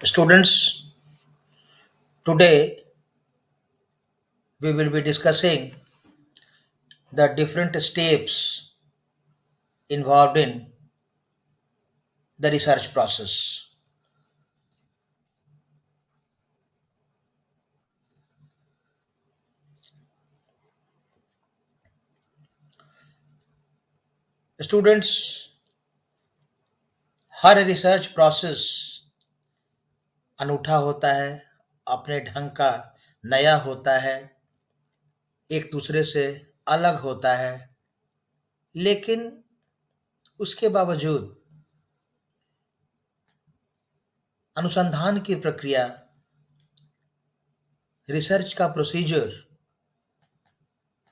Students, today we will be discussing the different steps involved in the research process. Students, her research process अनूठा होता है, अपने ढंग का नया होता है, एक दूसरे से अलग होता है, लेकिन उसके बावजूद अनुसंधान की प्रक्रिया, रिसर्च का प्रोसीजर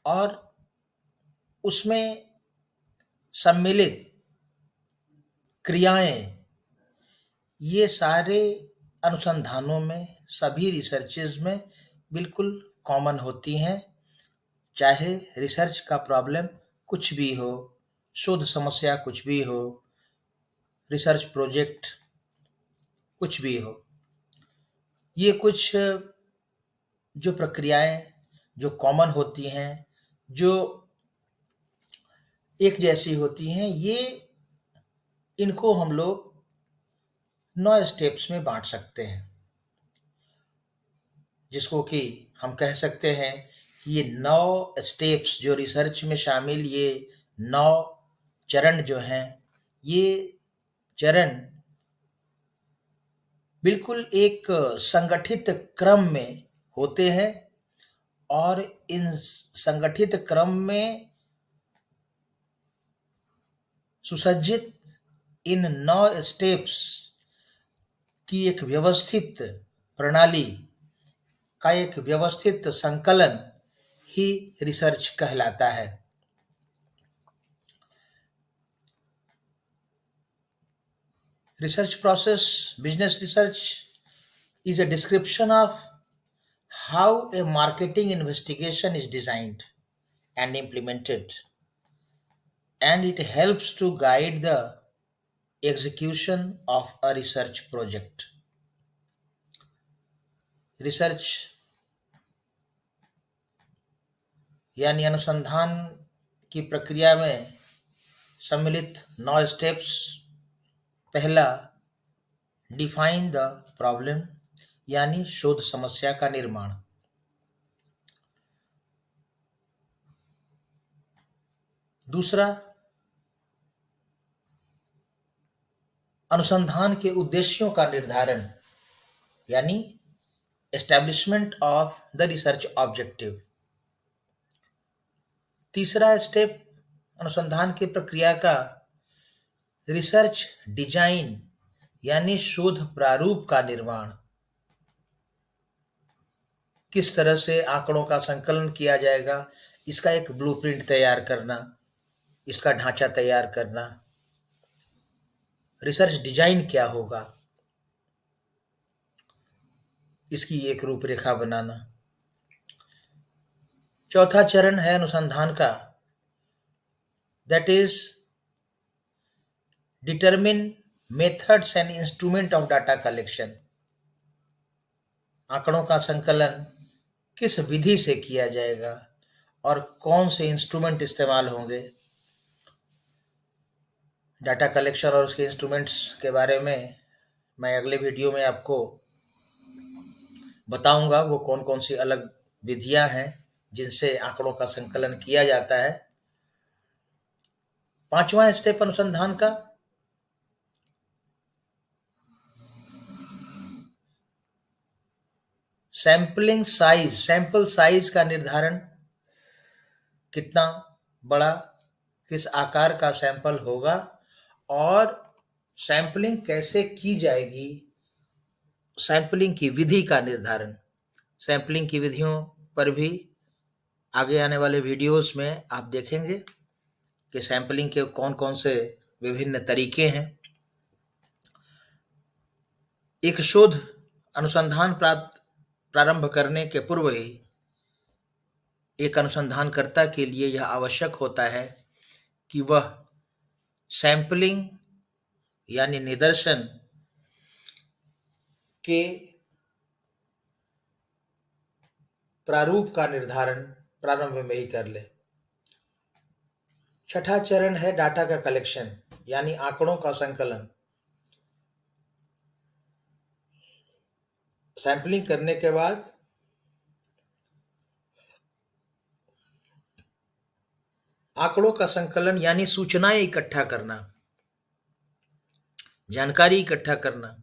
और उसमें सम्मिलित क्रियाएं, ये सारे अनुसंधानों में, सभी रिसर्चेज में बिल्कुल कॉमन होती हैं। चाहे रिसर्च का प्रॉब्लम कुछ भी हो, शोध समस्या कुछ भी हो, रिसर्च प्रोजेक्ट कुछ भी हो, ये कुछ जो प्रक्रियाएं जो कॉमन होती हैं, जो एक जैसी होती हैं, ये इनको हम लोग 9 स्टेप्स में बांट सकते हैं, जिसको कि हम कह सकते हैं कि ये 9 स्टेप्स जो रिसर्च में शामिल, ये 9 चरण जो हैं, ये चरण बिल्कुल एक संगठित क्रम में होते हैं और इन संगठित क्रम में सुसज्जित इन 9 स्टेप्स की एक व्यवस्थित प्रणाली का एक व्यवस्थित संकलन ही रिसर्च कहलाता है। Research process, business research is a description of how a marketing investigation is designed and implemented, and it helps to guide the execution of a research project. Research यानी अनुसंधान की प्रक्रिया में सम्मिलित 9 स्टेप्स। पहला, डिफाइन द प्रॉब्लम यानी शोध समस्या का निर्माण। दूसरा, अनुसंधान के उद्देश्यों का निर्धारण यानी establishment of the research objective. तीसरा स्टेप अनुसंधान की प्रक्रिया का रिसर्च डिजाइन यानी शोध प्रारूप का निर्माण। किस तरह से आंकड़ों का संकलन किया जाएगा, इसका एक ब्लूप्रिंट तैयार करना, इसका ढांचा तैयार करना, रिसर्च डिजाइन क्या होगा, इसकी एक रूपरेखा बनाना। चौथा चरण है अनुसंधान का, that is determine methods and instrument of data collection. आंकड़ों का संकलन किस विधि से किया जाएगा और कौन से इंस्ट्रूमेंट इस्तेमाल होंगे। डाटा कलेक्शन और उसके इंस्ट्रूमेंट्स के बारे में मैं अगले वीडियो में आपको बताऊंगा, वो कौन कौन सी अलग विधियां हैं जिनसे आंकड़ों का संकलन किया जाता है। पांचवा स्टेप अनुसंधान का, सैंपलिंग साइज, सैंपल साइज का निर्धारण, कितना बड़ा, किस आकार का सैंपल होगा और सैंपलिंग कैसे की जाएगी, सैंपलिंग की विधि का निर्धारण। सैंपलिंग की विधियों पर भी आगे आने वाले वीडियोस में आप देखेंगे कि सैंपलिंग के कौन कौन से विभिन्न तरीके हैं। एक शोध अनुसंधान प्रारंभ करने के पूर्व ही एक अनुसंधानकर्ता के लिए यह आवश्यक होता है कि वह सैंपलिंग यानी निदर्शन के प्रारूप का निर्धारण प्रारंभ में ही कर ले। छठा चरण है डाटा का कलेक्शन, यानी आंकड़ों का संकलन। सैंपलिंग करने के बाद आंकड़ों का संकलन यानी सूचनाएं इकट्ठा करना, जानकारी इकट्ठा करना।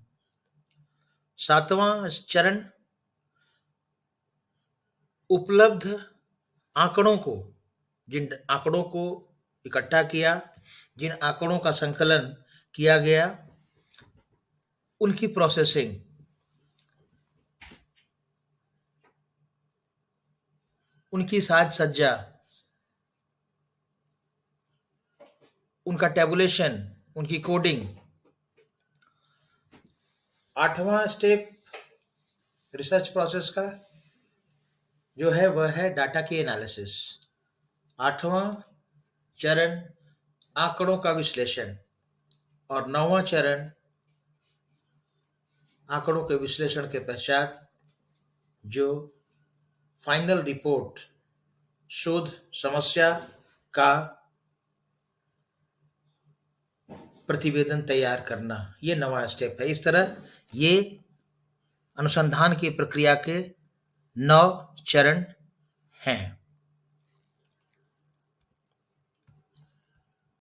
सातवां चरण उपलब्ध आंकड़ों को, जिन आंकड़ों को इकट्ठा किया, जिन आंकड़ों का संकलन किया गया, उनकी प्रोसेसिंग, उनकी साज सज्जा, उनका टेबुलेशन, उनकी कोडिंग। आठवां स्टेप रिसर्च प्रोसेस का जो है वह है डाटा की एनालिसिस। आठवां चरण आंकड़ों का विश्लेषण और नौवां चरण आंकड़ों के विश्लेषण के पश्चात जो फाइनल रिपोर्ट, शोध समस्या का प्रतिवेदन तैयार करना, ये नवा स्टेप है। इस तरह ये अनुसंधान की प्रक्रिया के 9 चरण हैं।